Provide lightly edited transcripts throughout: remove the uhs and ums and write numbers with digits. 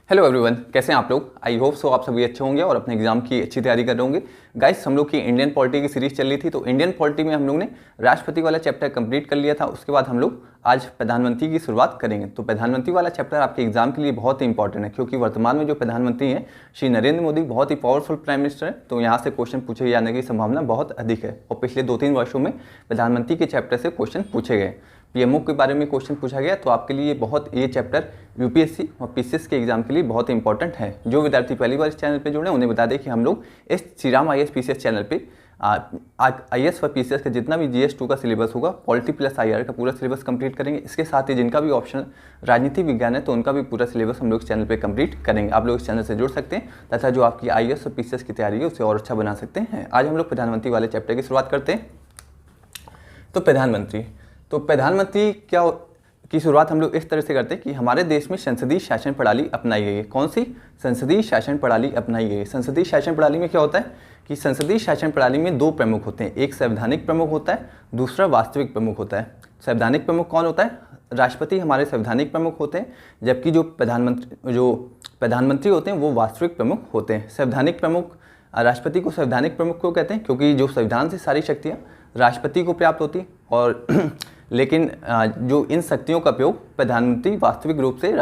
Hello everyone, कैसे हैं आप लोग। आई होप सो आप सभी अच्छे होंगे और अपने एग्जाम की अच्छी तैयारी कर रहे होंगे। गाइस, हम लोग की इंडियन पॉलिटी की सीरीज चल रही थी, तो इंडियन पॉलिटी में हम लोग ने राष्ट्रपति वाला चैप्टर कंप्लीट कर लिया था। उसके बाद हम लोग आज प्रधानमंत्री की शुरुआत करेंगे। तो प्रधानमंत्री वाला चैप्टर आपके एग्जाम के लिए बहुत ही इंपॉर्टेंट है, क्योंकि वर्तमान में जो प्रधानमंत्री हैं श्री नरेंद्र मोदी बहुत ही पावरफुल प्राइम मिनिस्टर है। तो यहाँ से क्वेश्चन पूछे जाने की संभावना बहुत अधिक है, और पिछले 2-3 वर्षों में प्रधानमंत्री के चैप्टर से क्वेश्चन पूछे गए। पीएमओ के बारे में क्वेश्चन पूछा गया, तो आपके लिए ये चैप्टर यूपीएससी और पीसीएस के एग्जाम के लिए बहुत इंपॉर्टेंट है। जो विद्यार्थी पहली बार इस चैनल पे जुड़े हैं उन्हें बता दें कि हम लोग इस श्रीराम आईएएस पीसीएस चैनल पे आईएएस और पीसीएस का जितना भी जीएस2 का सिलेबस होगा, पॉलिटी प्लस आईआर का पूरा सिलेबस कंप्लीट करेंगे। इसके साथ ही जिनका भी ऑप्शन राजनीति विज्ञान है, तो उनका भी पूरा सिलेबस हम लोग इस चैनल पर कंप्लीट करेंगे। आप लोग इस चैनल से जुड़ सकते हैं तथा जो आपकी आईएएस और पीसीएस की तैयारी है उसे और अच्छा बना सकते हैं। आज हम लोग प्रधानमंत्री वाले चैप्टर की शुरुआत करते हैं। तो प्रधानमंत्री की शुरुआत हम लोग इस तरह से करते हैं कि हमारे देश में संसदीय शासन प्रणाली अपनाई गई है। कौन सी? संसदीय शासन प्रणाली अपनाई गई है। संसदीय शासन प्रणाली में क्या होता है कि संसदीय शासन प्रणाली में 2 प्रमुख होते हैं। एक संवैधानिक प्रमुख होता है, दूसरा वास्तविक प्रमुख होता है। संवैधानिक प्रमुख कौन होता है? राष्ट्रपति हमारे संवैधानिक प्रमुख होते हैं, जबकि जो प्रधानमंत्री होते हैं वो वास्तविक प्रमुख होते हैं। संवैधानिक प्रमुख, राष्ट्रपति को संवैधानिक प्रमुख क्यों कहते हैं? क्योंकि जो संविधान से सारी शक्तियाँ राष्ट्रपति को प्राप्त होती है, और लेकिन जो इन शक्तियों का उपयोग प्रधानमंत्री वास्तविक रूप से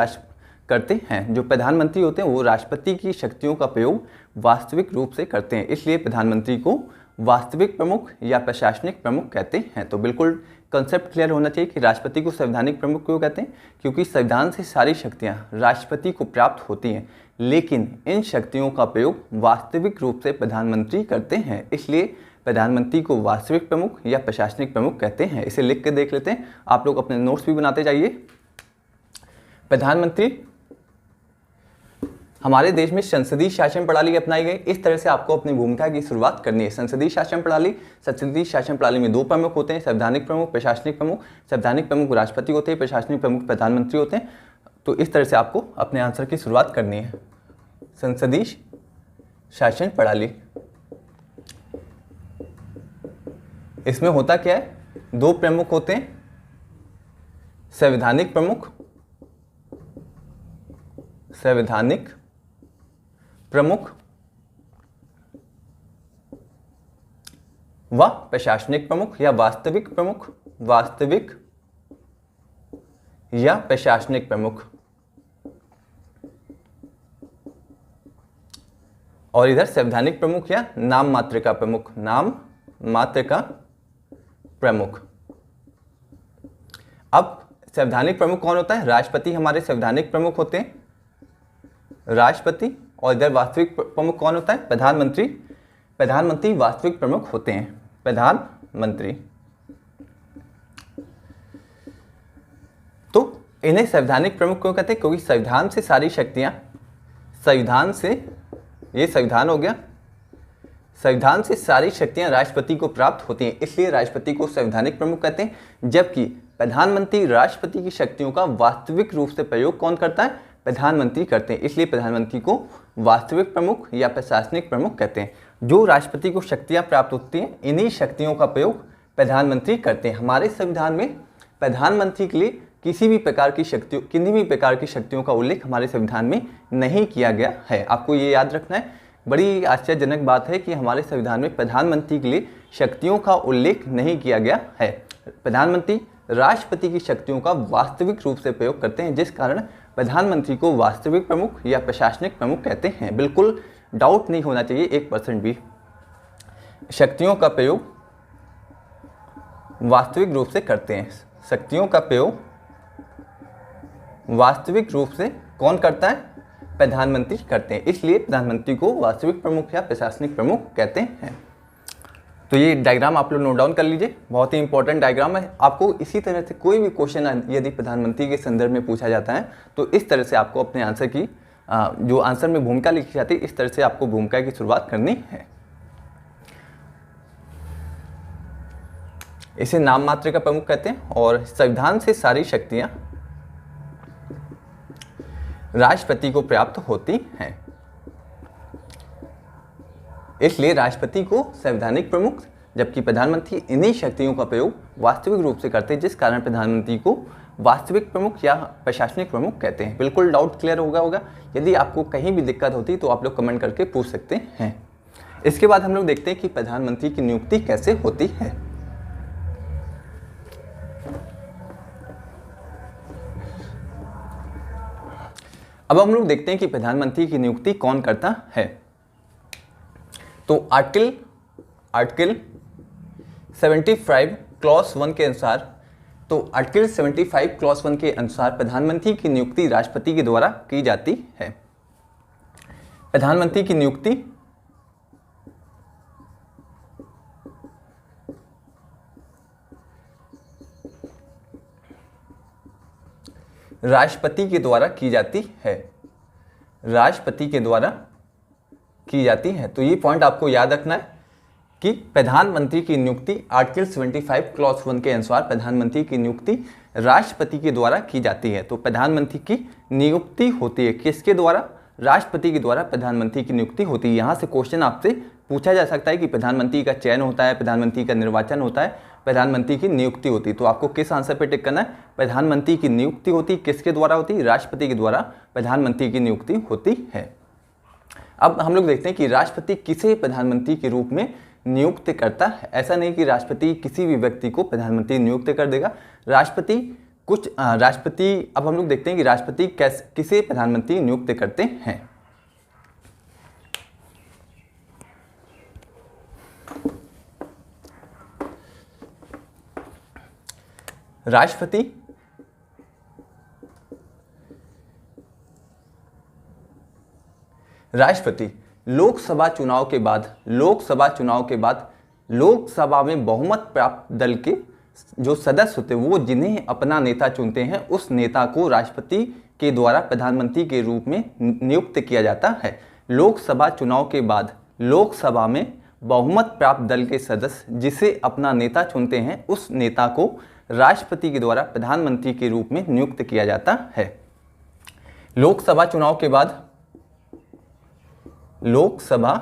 करते हैं। जो प्रधानमंत्री होते हैं वो राष्ट्रपति की शक्तियों का प्रयोग वास्तविक रूप से करते हैं, इसलिए प्रधानमंत्री को वास्तविक प्रमुख या प्रशासनिक प्रमुख कहते हैं। तो बिल्कुल कंसेप्ट क्लियर होना चाहिए कि राष्ट्रपति को संवैधानिक प्रमुख क्यों कहते हैं, क्योंकि संविधान से सारी शक्तियां राष्ट्रपति को प्राप्त होती हैं, लेकिन इन शक्तियों का प्रयोग वास्तविक रूप से प्रधानमंत्री करते हैं, इसलिए प्रधानमंत्री को वास्तविक प्रमुख या प्रशासनिक प्रमुख कहते हैं। इसे लिख के देख लेते हैं, आप लोग अपने नोट्स भी बनाते जाइए। प्रधानमंत्री हमारे देश में संसदीय शासन प्रणाली अपनाई गई। इस तरह से आपको अपनी भूमिका की शुरुआत करनी है। संसदीय शासन प्रणाली में 2 प्रमुख होते हैं, संवैधानिक प्रमुख, प्रशासनिक प्रमुख। संवैधानिक प्रमुख राष्ट्रपति होते हैं, प्रशासनिक प्रमुख प्रधानमंत्री होते हैं। तो इस तरह से आपको अपने आंसर की शुरुआत करनी है। संसदीय शासन प्रणाली, इसमें होता क्या है? 2 प्रमुख होते हैं, संवैधानिक प्रमुख व प्रशासनिक प्रमुख या वास्तविक या प्रशासनिक प्रमुख। और इधर संवैधानिक प्रमुख या नाम मात्र का प्रमुख। अब संवैधानिक प्रमुख कौन होता है? राष्ट्रपति हमारे संवैधानिक प्रमुख होते हैं, राष्ट्रपति। और इधर वास्तविक प्रमुख कौन होता है? प्रधानमंत्री वास्तविक प्रमुख होते हैं, प्रधानमंत्री। तो इन्हें संवैधानिक प्रमुख क्यों कहते हैं? क्योंकि संविधान से सारी शक्तियां, ये संविधान हो गया, संविधान से सारी शक्तियां राष्ट्रपति को प्राप्त होती हैं, इसलिए राष्ट्रपति को संवैधानिक प्रमुख कहते हैं। जबकि प्रधानमंत्री राष्ट्रपति की शक्तियों का वास्तविक रूप से प्रयोग कौन करता है? प्रधानमंत्री करते हैं, इसलिए प्रधानमंत्री को वास्तविक प्रमुख या प्रशासनिक प्रमुख कहते हैं। जो राष्ट्रपति को शक्तियां प्राप्त होती हैं, इन्हीं शक्तियों का प्रयोग प्रधानमंत्री करते हैं। हमारे संविधान में प्रधानमंत्री के लिए किन्हीं भी प्रकार की शक्तियों का उल्लेख हमारे संविधान में नहीं किया गया है। आपको ये याद रखना है। बड़ी आश्चर्यजनक बात है कि हमारे संविधान में प्रधानमंत्री के लिए शक्तियों का उल्लेख नहीं किया गया है। प्रधानमंत्री राष्ट्रपति की शक्तियों का वास्तविक रूप से प्रयोग करते हैं, जिस कारण प्रधानमंत्री को वास्तविक प्रमुख या प्रशासनिक प्रमुख कहते हैं। बिल्कुल डाउट नहीं होना चाहिए 1% भी। शक्तियों का प्रयोग वास्तविक रूप से करते हैं। शक्तियों का प्रयोग वास्तविक रूप से कौन करता है? प्रधानमंत्री करते हैं, इसलिए प्रधानमंत्री को वास्तविक प्रमुख या प्रशासनिक प्रमुख कहते हैं। तो ये डायग्राम आप लोग नोट डाउन कर लीजिए, बहुत ही इंपॉर्टेंट डायग्राम है। आपको इसी तरह से कोई भी क्वेश्चन यदि प्रधानमंत्री के संदर्भ में पूछा जाता है, तो इस तरह से आपको अपने आंसर की जो आंसर में भूमिका लिखी जाती है, इस तरह से आपको भूमिका की शुरुआत करनी है। इसे नाम मात्र का प्रमुख कहते हैं। और संविधान से सारी शक्तियां राष्ट्रपति को प्राप्त होती हैं, इसलिए राष्ट्रपति को संवैधानिक प्रमुख, जबकि प्रधानमंत्री इन्हीं शक्तियों का प्रयोग वास्तविक रूप से करते हैं, जिस कारण प्रधानमंत्री को वास्तविक प्रमुख या प्रशासनिक प्रमुख कहते हैं। बिल्कुल डाउट क्लियर होगा। यदि आपको कहीं भी दिक्कत होती तो आप लोग कमेंट करके पूछ सकते हैं। इसके बाद हम लोग देखते हैं कि प्रधानमंत्री की नियुक्ति कैसे होती है। अब हम लोग देखते हैं कि प्रधानमंत्री की नियुक्ति कौन करता है। तो आर्टिकल 75 क्लॉज 1 के अनुसार आर्टिकल 75 क्लॉज 1 के अनुसार प्रधानमंत्री की नियुक्ति राष्ट्रपति के द्वारा की जाती है। प्रधानमंत्री की नियुक्ति राष्ट्रपति के द्वारा की जाती है। राष्ट्रपति के द्वारा की जाती है। तो ये पॉइंट आपको याद रखना है कि प्रधानमंत्री की नियुक्ति आर्टिकल 75 क्लॉज 1 के अनुसार प्रधानमंत्री की नियुक्ति राष्ट्रपति के द्वारा की जाती है। तो प्रधानमंत्री की नियुक्ति होती है किसके द्वारा? राष्ट्रपति के द्वारा प्रधानमंत्री की नियुक्ति होती है। यहाँ से क्वेश्चन आपसे पूछा जा सकता है कि प्रधानमंत्री का चयन होता है, प्रधानमंत्री का निर्वाचन होता है, प्रधानमंत्री की नियुक्ति होती है। तो आपको किस आंसर पे टिक करना है? प्रधानमंत्री की नियुक्ति होती किसके द्वारा होती? राष्ट्रपति के द्वारा प्रधानमंत्री की नियुक्ति होती है। अब हम लोग देखते हैं कि राष्ट्रपति किसे प्रधानमंत्री के रूप में नियुक्त करता है। ऐसा नहीं कि राष्ट्रपति किसी भी व्यक्ति को प्रधानमंत्री नियुक्त कर देगा। अब हम लोग देखते हैं कि राष्ट्रपति किसे प्रधानमंत्री नियुक्त करते हैं। राष्ट्रपति लोकसभा चुनाव के बाद लोकसभा में बहुमत प्राप्त दल के जो सदस्य होते हैं वो जिन्हें अपना नेता चुनते हैं उस नेता को राष्ट्रपति के द्वारा प्रधानमंत्री के रूप में नियुक्त किया जाता है। लोकसभा चुनाव के बाद लोकसभा में बहुमत प्राप्त दल के सदस्य जिसे अपना नेता चुनते हैं उस नेता को राष्ट्रपति के द्वारा प्रधानमंत्री के रूप में नियुक्त किया जाता है। लोकसभा चुनाव के बाद लोकसभा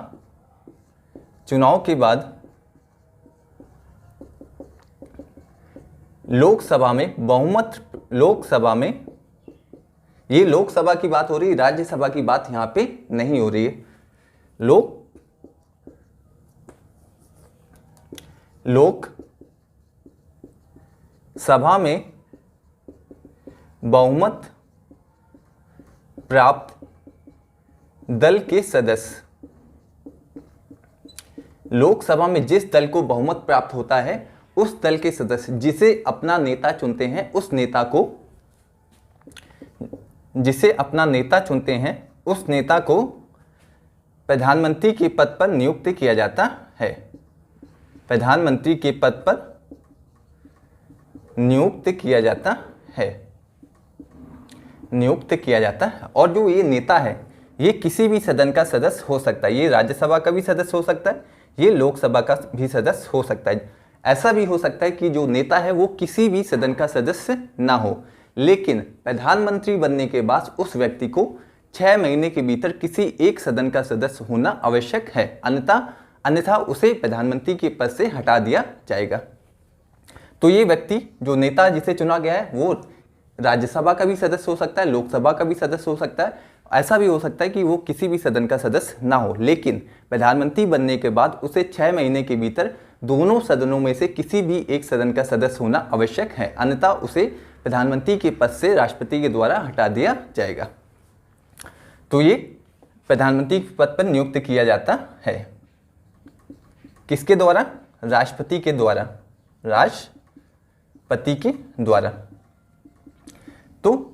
में ये लोकसभा की बात हो रही है, राज्यसभा की बात यहां पे नहीं हो रही है। लोकसभा में बहुमत प्राप्त दल के सदस्य, लोकसभा में जिस दल को बहुमत प्राप्त होता है उस दल के सदस्य जिसे अपना नेता चुनते हैं उस नेता को प्रधानमंत्री के पद पर नियुक्त किया जाता है। प्रधानमंत्री के पद पर नियुक्त किया जाता है। और जो ये नेता है ये किसी भी सदन का सदस्य हो सकता है। ये राज्यसभा का भी सदस्य हो सकता है, ये लोकसभा का भी सदस्य हो सकता है। ऐसा भी हो सकता है कि जो नेता है वो किसी भी सदन का सदस्य ना हो, लेकिन प्रधानमंत्री बनने के बाद उस व्यक्ति को 6 महीने के भीतर किसी एक सदन का सदस्य होना आवश्यक है, अन्यथा उसे प्रधानमंत्री के पद से हटा दिया जाएगा। तो ये व्यक्ति जो नेता जिसे चुना गया है वो राज्यसभा का भी सदस्य हो सकता है, लोकसभा का भी सदस्य हो सकता है। ऐसा भी हो सकता है कि वो किसी भी सदन का सदस्य ना हो, लेकिन प्रधानमंत्री बनने के बाद उसे 6 महीने के भीतर दोनों सदनों में से किसी भी एक सदन का सदस्य होना आवश्यक है, अन्यथा उसे प्रधानमंत्री के पद से राष्ट्रपति के द्वारा हटा दिया जाएगा। तो ये प्रधानमंत्री के पद पर नियुक्त किया जाता है किसके द्वारा? राष्ट्रपति के द्वारा। तो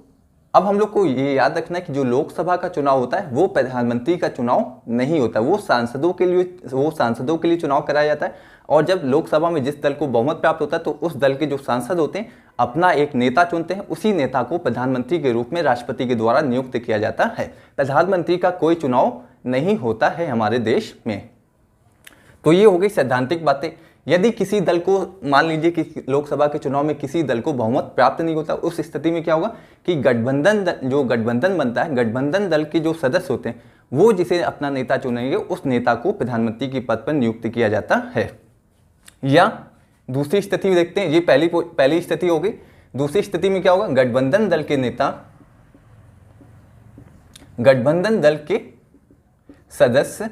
अब हम लोग को ये याद रखना है कि जो लोकसभा का चुनाव होता है वो प्रधानमंत्री का चुनाव नहीं होता, वो सांसदों के लिए चुनाव कराया जाता है। और जब लोकसभा में जिस दल को बहुमत प्राप्त होता है तो उस दल के जो सांसद होते हैं अपना एक नेता चुनते हैं, उसी नेता को प्रधानमंत्री के रूप में राष्ट्रपति के द्वारा नियुक्त किया जाता है। प्रधानमंत्री का कोई चुनाव नहीं होता है हमारे देश में। तो ये हो गई सैद्धांतिक बातें। यदि किसी दल को, मान लीजिए कि लोकसभा के चुनाव में किसी दल को बहुमत प्राप्त नहीं होता, उस स्थिति में क्या होगा कि गठबंधन बनता है, गठबंधन दल के जो सदस्य होते हैं वो जिसे अपना नेता चुनेंगे उस नेता को प्रधानमंत्री के पद पर नियुक्त किया जाता है। या दूसरी स्थिति देखते हैं, ये पहली स्थिति हो गई। दूसरी स्थिति में क्या होगा, गठबंधन दल के सदस्य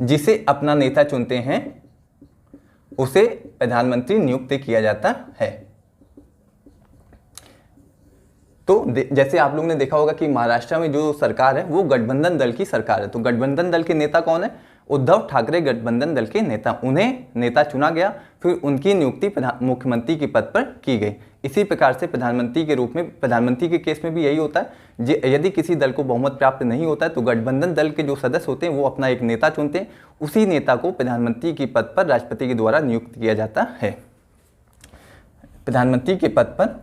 जिसे अपना नेता चुनते हैं उसे प्रधानमंत्री नियुक्त किया जाता है। तो जैसे आप लोग ने देखा होगा कि महाराष्ट्र में जो सरकार है वो गठबंधन दल की सरकार है। तो गठबंधन दल के नेता कौन है, उद्धव ठाकरे गठबंधन दल के नेता, उन्हें नेता चुना गया, फिर उनकी नियुक्ति मुख्यमंत्री के पद पर की गई। इसी प्रकार से प्रधानमंत्री के रूप में, प्रधानमंत्री के केस में भी यही होता है, यदि किसी दल को बहुमत प्राप्त नहीं होता है तो गठबंधन दल के जो सदस्य होते हैं वो अपना एक नेता चुनते हैं, उसी नेता को प्रधानमंत्री के पद पर राष्ट्रपति के द्वारा नियुक्त किया जाता है। प्रधानमंत्री के पद पर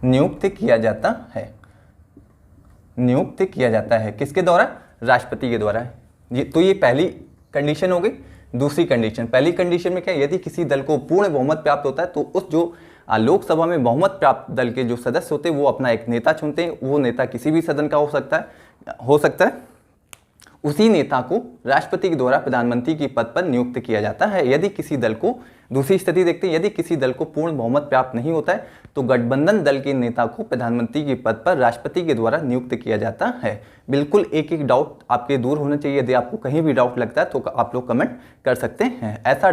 नियुक्त किया जाता है, किसके द्वारा, राष्ट्रपति के द्वारा। तो ये पहली कंडीशन हो गई। दूसरी कंडीशन, पहली कंडीशन में क्या, यदि किसी दल को पूर्ण बहुमत प्राप्त होता है तो उस जो लोकसभा में बहुमत प्राप्त दल के जो सदस्य होते हैं वो अपना एक नेता चुनते हैं। वो नेता किसी भी सदन का हो सकता है। उसी नेता को राष्ट्रपति के द्वारा प्रधानमंत्री के पद पर नियुक्त किया जाता है। यदि किसी दल को, दूसरी स्थिति देखते हैं, यदि किसी दल को पूर्ण बहुमत प्राप्त नहीं होता है तो गठबंधन दल के नेता को प्रधानमंत्री के पद पर राष्ट्रपति के द्वारा नियुक्त किया जाता है। बिल्कुल एक एक डाउट आपके दूर होना चाहिए। यदि आपको कहीं भी डाउट लगता है तो आप लोग कमेंट कर सकते हैं। ऐसा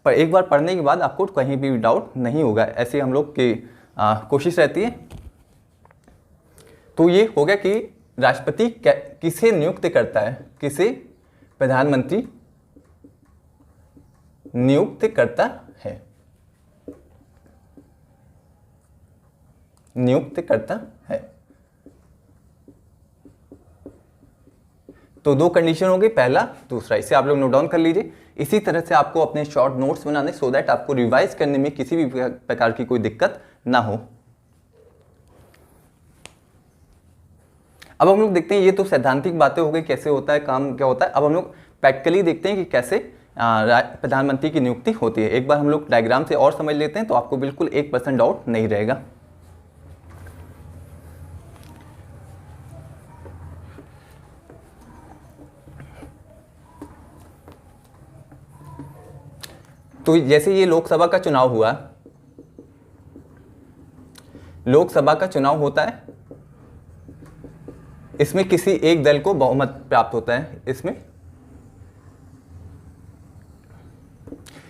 एक बार पढ़ने के बाद आपको कहीं भी डाउट नहीं होगा, ऐसी हम लोग की कोशिश रहती है। तो ये हो गया कि राष्ट्रपति किसे नियुक्त करता है, किसे प्रधानमंत्री नियुक्त करता है। तो दो कंडीशन हो गई, पहला दूसरा, इसे आप लोग नोट डाउन कर लीजिए। इसी तरह से आपको अपने शॉर्ट नोट्स बनाने सो दैट आपको रिवाइज करने में किसी भी प्रकार की कोई दिक्कत ना हो। अब हम लोग देखते हैं, ये तो सैद्धांतिक बातें हो गई, कैसे होता है काम, क्या होता है। अब हम लोग प्रैक्टिकली देखते हैं कि कैसे प्रधानमंत्री की नियुक्ति होती है। एक बार हम लोग डायग्राम से और समझ लेते हैं तो आपको बिल्कुल 1% डाउट नहीं रहेगा। तो जैसे ये लोकसभा का चुनाव हुआ, लोकसभा का चुनाव होता है, इसमें किसी एक दल को बहुमत प्राप्त होता है।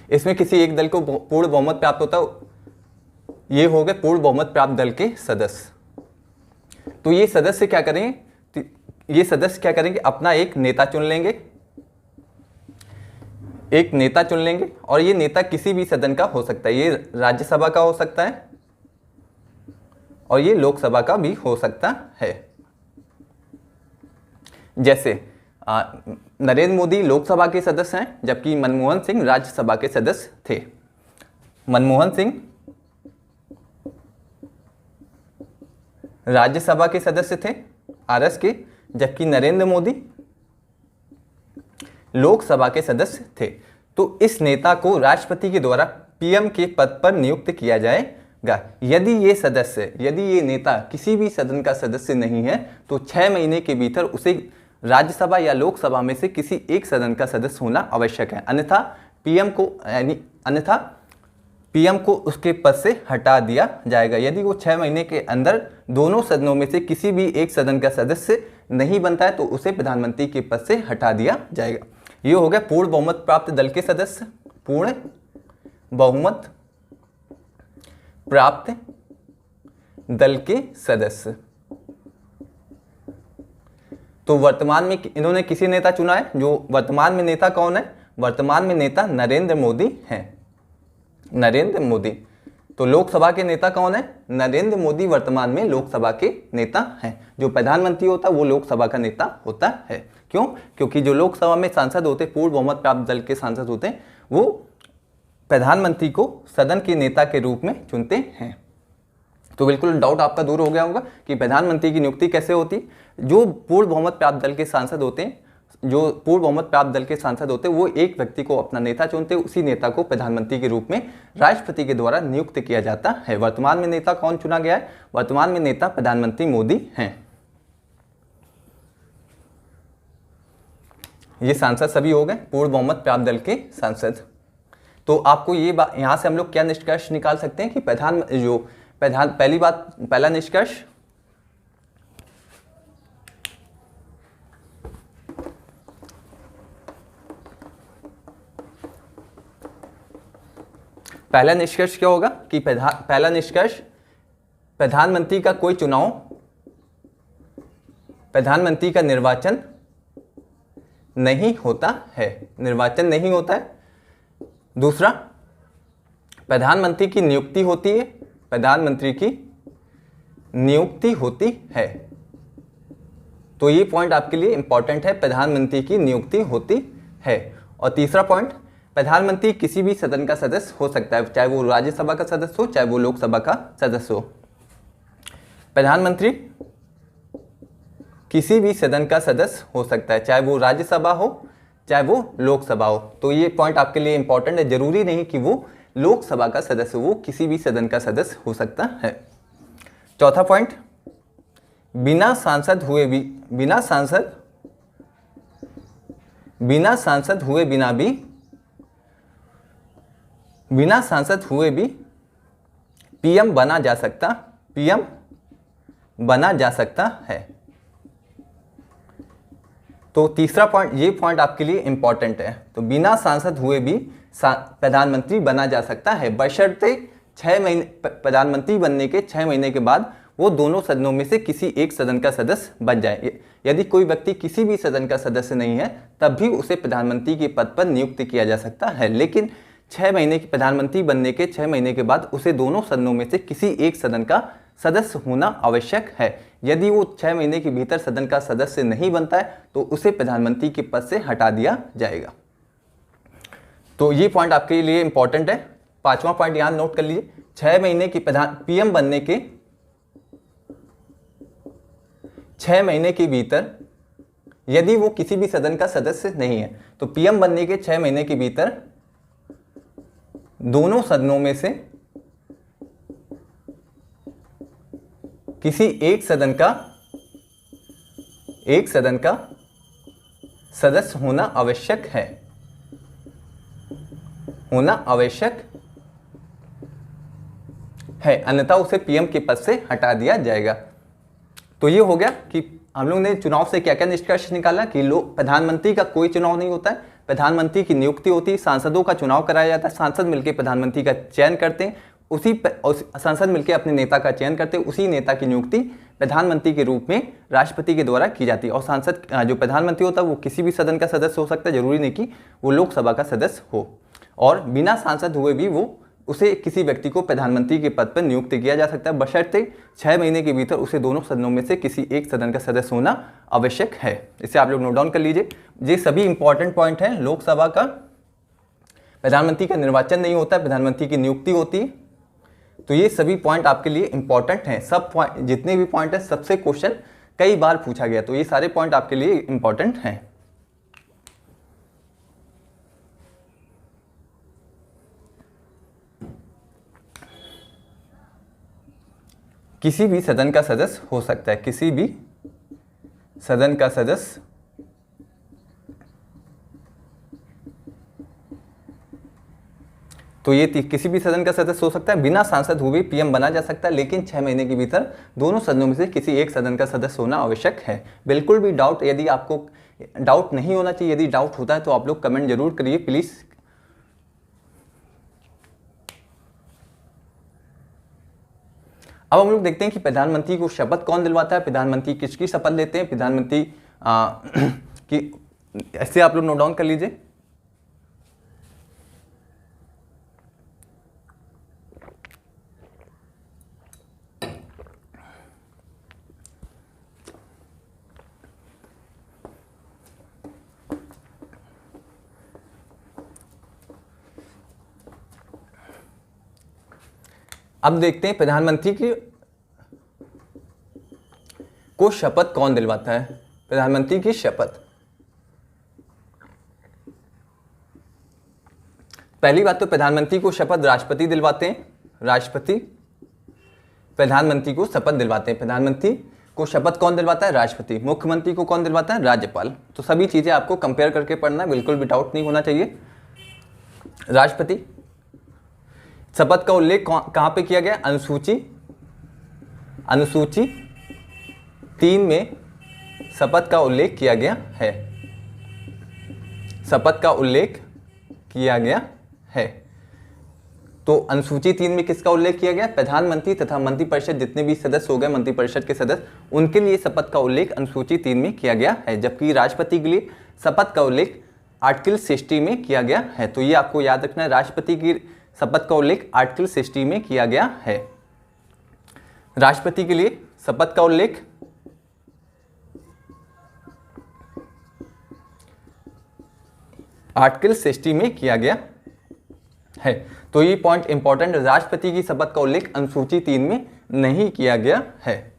इसमें किसी एक दल को पूर्ण बहुमत प्राप्त होता है। ये हो गए पूर्ण बहुमत प्राप्त दल के सदस्य। तो ये सदस्य क्या करेंगे, अपना एक नेता चुन लेंगे, और ये नेता किसी भी सदन का हो सकता है। ये राज्यसभा का हो सकता है और ये लोकसभा का भी हो सकता है। जैसे नरेंद्र मोदी लोकसभा के सदस्य हैं, जबकि मनमोहन सिंह राज्यसभा के सदस्य थे। मनमोहन सिंह राज्यसभा के सदस्य थे आरएस के, जबकि नरेंद्र मोदी लोकसभा के सदस्य थे। तो इस नेता को राष्ट्रपति के द्वारा पीएम के पद पर नियुक्त किया जाएगा। यदि ये नेता किसी भी सदन का सदस्य नहीं है तो 6 महीने के भीतर उसे राज्यसभा या लोकसभा में से किसी एक सदन का सदस्य होना आवश्यक है, अन्यथा पीएम को उसके पद से हटा दिया जाएगा। यदि वो 6 महीने के अंदर दोनों सदनों में से किसी भी एक सदन का सदस्य नहीं बनता है तो उसे प्रधानमंत्री के पद से हटा दिया जाएगा। ये हो गया पूर्ण बहुमत प्राप्त दल के सदस्य, पूर्ण बहुमत प्राप्त दल के सदस्य। तो वर्तमान में इन्होंने किसी नेता चुना है, जो वर्तमान में नेता कौन है, वर्तमान में नेता नरेंद्र मोदी हैं, नरेंद्र मोदी। तो लोकसभा के नेता कौन है, नरेंद्र मोदी वर्तमान में लोकसभा के नेता हैं। जो प्रधानमंत्री होता है वो लोकसभा का नेता होता है। क्यों? क्योंकि जो लोकसभा में सांसद होते, पूर्ण बहुमत प्राप्त दल के सांसद होते हैं, वो प्रधानमंत्री को सदन के नेता के रूप में चुनते हैं। तो बिल्कुल डाउट आपका दूर हो गया होगा कि प्रधानमंत्री की नियुक्ति कैसे होती है। जो पूर्ण बहुमत प्राप्त दल के सांसद होते हैं, वो एक व्यक्ति को अपना नेता चुनते हैं, उसी नेता को प्रधानमंत्री के रूप में राष्ट्रपति के द्वारा नियुक्त किया जाता है। वर्तमान में नेता कौन चुना गया है, वर्तमान में नेता प्रधानमंत्री मोदी हैं। ये सांसद सभी हो गए पूर्ण बहुमत प्राप्त दल के सांसद। तो आपको ये बात यहाँ से हम लोग क्या निष्कर्ष निकाल सकते हैं कि पहला निष्कर्ष, पहला निष्कर्ष क्या होगा कि पहला निष्कर्ष, प्रधानमंत्री का कोई चुनाव, प्रधानमंत्री का निर्वाचन नहीं होता है, निर्वाचन नहीं होता है। दूसरा, प्रधानमंत्री की नियुक्ति होती है, प्रधानमंत्री की नियुक्ति होती है। तो ये पॉइंट आपके लिए इंपॉर्टेंट है, प्रधानमंत्री की नियुक्ति होती है। और तीसरा पॉइंट, प्रधानमंत्री किसी भी सदन का सदस्य हो सकता है, चाहे वो राज्यसभा का सदस्य हो, चाहे वो लोकसभा का सदस्य हो। प्रधानमंत्री किसी भी सदन का सदस्य हो सकता है, चाहे वो राज्यसभा हो, चाहे वो लोकसभा हो। तो ये पॉइंट आपके लिए इंपॉर्टेंट है, जरूरी नहीं कि वो लोकसभा का सदस्य हो, वो किसी भी सदन का सदस्य हो सकता है। चौथा पॉइंट, बिना सांसद हुए भी पीएम बना जा सकता है। तो तीसरा पॉइंट, ये पॉइंट आपके लिए इंपॉर्टेंट है। तो बिना सांसद हुए भी प्रधानमंत्री बना जा सकता है, बशर्ते 6 महीने, प्रधानमंत्री बनने के 6 महीने के बाद वो दोनों सदनों में से किसी एक सदन का सदस्य बन जाए। यदि कोई व्यक्ति किसी भी सदन का सदस्य नहीं है, तब भी उसे प्रधानमंत्री के पद पर नियुक्त किया जा सकता है, लेकिन 6 महीने की प्रधानमंत्री बनने के 6 महीने के बाद उसे दोनों सदनों में से किसी एक सदन का सदस्य होना आवश्यक है। यदि वो 6 महीने के भीतर सदन का सदस्य नहीं बनता है, तो उसे प्रधानमंत्री के पद से हटा दिया जाएगा। तो ये पॉइंट आपके लिए इंपॉर्टेंट है। पांचवा पॉइंट यहां नोट कर लीजिए, 6 महीने की पीएम बनने के 6 महीने के भीतर यदि वो किसी भी सदन का सदस्य नहीं है, तो पीएम बनने के 6 महीने के भीतर दोनों सदनों में से किसी एक सदन का सदस्य होना आवश्यक है, अन्यथा उसे पीएम के पद से हटा दिया जाएगा। तो ये हो गया कि हम लोग ने चुनाव से क्या क्या निष्कर्ष निकाला कि प्रधानमंत्री का कोई चुनाव नहीं होता है, प्रधानमंत्री की नियुक्ति होती है, सांसदों का चुनाव कराया जाता है, सांसद मिलकर प्रधानमंत्री का चयन करते हैं, सांसद मिलकर अपने नेता का चयन करते हैं, उसी नेता की नियुक्ति प्रधानमंत्री के रूप में राष्ट्रपति के द्वारा की जाती है। और सांसद जो प्रधानमंत्री होता है वो किसी भी सदन का सदस्य हो सकता है, जरूरी नहीं कि वो लोकसभा का सदस्य हो। और बिना सांसद हुए भी उसे किसी व्यक्ति को प्रधानमंत्री के पद पर नियुक्त किया जा सकता है, बशर्ते 6 महीने के भीतर उसे दोनों सदनों में से किसी एक सदन का सदस्य होना आवश्यक है। इसे आप लोग नोट डाउन कर लीजिए। ये सभी इंपॉर्टेंट पॉइंट हैं। लोकसभा का प्रधानमंत्री का निर्वाचन नहीं होता है, प्रधानमंत्री की नियुक्ति होती है। तो ये सभी पॉइंट आपके लिए इंपॉर्टेंट हैं। सब पॉइंट, जितने भी पॉइंट हैं, सबसे क्वेश्चन कई बार पूछा गया, तो ये सारे पॉइंट आपके लिए इंपॉर्टेंट हैं। किसी भी सदन का सदस्य हो सकता है, किसी भी सदन का सदस्य तो ये किसी भी सदन का सदस्य हो सकता है, बिना सांसद हुए पीएम बना जा सकता है, लेकिन 6 महीने के भीतर दोनों सदनों में से किसी एक सदन का सदस्य होना आवश्यक है। बिल्कुल भी डाउट, यदि आपको डाउट नहीं होना चाहिए, यदि डाउट होता है तो आप लोग कमेंट जरूर करिए प्लीज। अब हम लोग देखते हैं कि प्रधानमंत्री को शपथ कौन दिलवाता है, प्रधानमंत्री किसकी शपथ लेते हैं, प्रधानमंत्री की, ऐसे आप लोग नोट डाउन कर लीजिए। अब देखते हैं प्रधानमंत्री को शपथ कौन दिलवाता है। प्रधानमंत्री की शपथ, पहली बात तो प्रधानमंत्री को शपथ राष्ट्रपति दिलवाते हैं, राष्ट्रपति प्रधानमंत्री को शपथ दिलवाते हैं। प्रधानमंत्री को शपथ कौन दिलवाता है, राष्ट्रपति। मुख्यमंत्री को कौन दिलवाता है, राज्यपाल। तो सभी चीजें आपको कंपेयर करके पढ़ना है, बिल्कुल भी डाउट नहीं होना चाहिए। राष्ट्रपति शपथ का उल्लेख कहाँ पे किया गया? अनुसूची 3 में शपथ का उल्लेख किया गया है। शपथ का उल्लेख किया गया है। तो अनुसूची 3 में किसका उल्लेख किया गया? प्रधानमंत्री तथा मंत्रिपरिषद जितने भी सदस्य हो गए, मंत्रिपरिषद के सदस्य, उनके लिए शपथ का उल्लेख अनुसूची 3 में किया गया है। जबकि राष्ट्रपति के लिए शपथ का उल्लेख आर्टिकल 60 में किया गया है। तो ये आपको याद रखना है, राष्ट्रपति की शपथ का उल्लेख आर्टिकल 60 में किया गया है। राष्ट्रपति के लिए शपथ का उल्लेख आर्टिकल 60 में किया गया है। तो ये पॉइंट इंपॉर्टेंट, राष्ट्रपति की शपथ का उल्लेख अनुसूची 3 में नहीं किया गया है।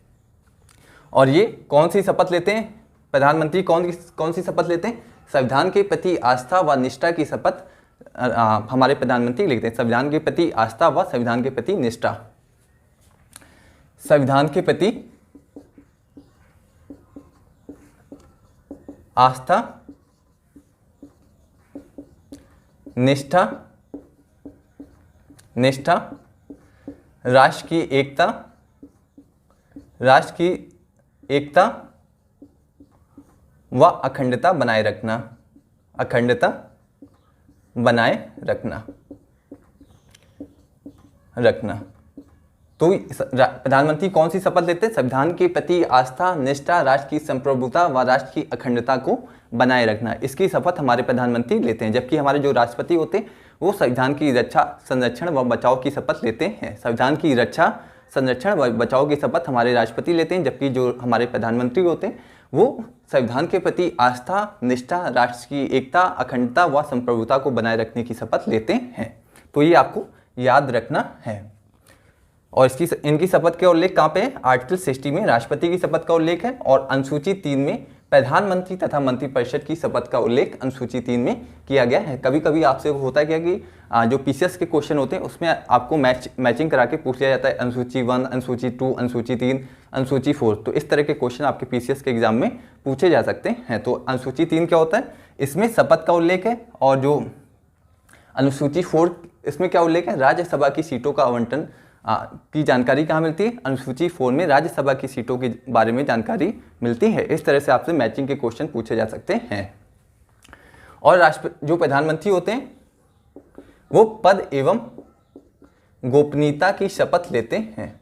और ये कौन सी शपथ लेते हैं? प्रधानमंत्री कौन सी शपथ लेते हैं? संविधान के प्रति आस्था व निष्ठा की शपथ हमारे प्रधानमंत्री लेते हैं। संविधान के प्रति आस्था व संविधान के प्रति निष्ठा। संविधान के प्रति आस्था, निष्ठा, राष्ट्र की एकता व अखंडता बनाए रखना। तो प्रधानमंत्री कौन सी शपथ लेते हैं? संविधान के प्रति आस्था, निष्ठा, राष्ट्र की संप्रभुता व राष्ट्र की अखंडता को बनाए रखना, इसकी शपथ हमारे प्रधानमंत्री लेते हैं। जबकि हमारे जो राष्ट्रपति होते हैं वो संविधान की रक्षा, संरक्षण व बचाव की शपथ लेते हैं। संविधान की रक्षा, संरक्षण व बचाव की शपथ हमारे राष्ट्रपति लेते हैं। जबकि जो हमारे प्रधानमंत्री होते हैं वो संविधान के प्रति आस्था, निष्ठा, राष्ट्र की एकता, अखंडता व संप्रभुता को बनाए रखने की शपथ लेते हैं। तो ये आपको याद रखना है। और इनकी शपथ का उल्लेख कहाँ पे है? आर्टिकल 60 में राष्ट्रपति की शपथ का उल्लेख है और अनुसूची 3 में प्रधानमंत्री तथा मंत्रिपरिषद की शपथ का उल्लेख अनुसूची 3 में किया गया है। कभी कभी आपसे होता है क्या कि जो पीसीएस के क्वेश्चन होते हैं उसमें आपको मैचिंग करा के पूछ लिया जाता है, अनुसूची 1, अनुसूची 2, अनुसूची 3, अनुसूची 4। तो इस तरह के क्वेश्चन आपके पीसीएस के एग्जाम में पूछे जा सकते हैं। तो अनुसूची 3 क्या होता है? इसमें शपथ का उल्लेख है। और जो अनुसूची 4, इसमें क्या उल्लेख है? राज्यसभा की सीटों का आवंटन की जानकारी कहाँ मिलती है? अनुसूची 4 में राज्यसभा की सीटों के बारे में जानकारी मिलती है। इस तरह से आपसे मैचिंग के क्वेश्चन पूछे जा सकते हैं। और जो प्रधानमंत्री होते हैं वो पद एवं गोपनीयता की शपथ लेते हैं।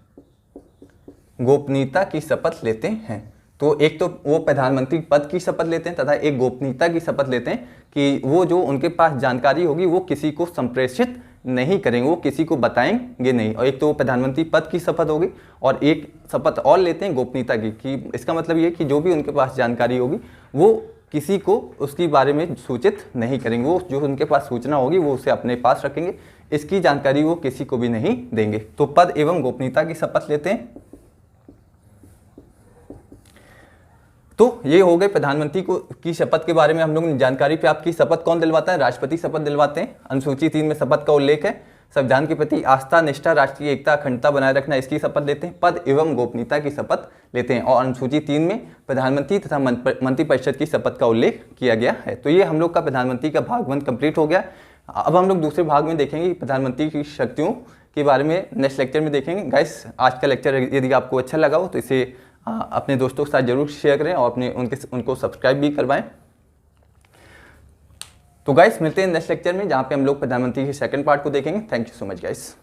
गोपनीयता की शपथ लेते हैं। तो एक तो वो प्रधानमंत्री पद की शपथ लेते हैं तथा एक गोपनीयता की शपथ लेते हैं कि वो जो उनके पास जानकारी होगी वो किसी को संप्रेषित नहीं करेंगे, वो किसी को बताएंगे नहीं। और एक तो प्रधानमंत्री पद की शपथ होगी और एक शपथ और लेते हैं गोपनीयता की, कि इसका मतलब ये कि जो भी उनके पास जानकारी होगी वो किसी को उसके बारे में सूचित नहीं करेंगे। वो जो उनके पास सूचना होगी वो उसे अपने पास रखेंगे, इसकी जानकारी वो किसी को भी नहीं देंगे। तो पद एवं गोपनीयता की शपथ लेते हैं। तो ये हो गए प्रधानमंत्री की शपथ के बारे में हम लोग जानकारी पे। आपकी शपथ कौन दिलवाता है? राष्ट्रपति शपथ दिलवाते हैं। अनुसूची 3 में शपथ का उल्लेख है। संविधान के प्रति आस्था, निष्ठा, राष्ट्रीय एकता, अखंडता बनाए रखना, इसकी शपथ लेते हैं। पद एवं गोपनीयता की शपथ लेते हैं। और अनुसूची 3 में प्रधानमंत्री तथा मंत्रिपरिषद की शपथ का उल्लेख किया गया है। तो ये हम लोग का प्रधानमंत्री का भाग 1 कंप्लीट हो गया। अब हम लोग दूसरे भाग में देखेंगे प्रधानमंत्री की शक्तियों के बारे में, नेक्स्ट लेक्चर में देखेंगे। गाइस, आज का लेक्चर यदि आपको अच्छा लगा हो तो इसे अपने दोस्तों के साथ जरूर शेयर करें और उनको सब्सक्राइब भी करवाएं। तो गाइस, मिलते हैं नेक्स्ट लेक्चर में जहां पे हम लोग प्रधानमंत्री के सेकंड पार्ट को देखेंगे। Thank you so much guys.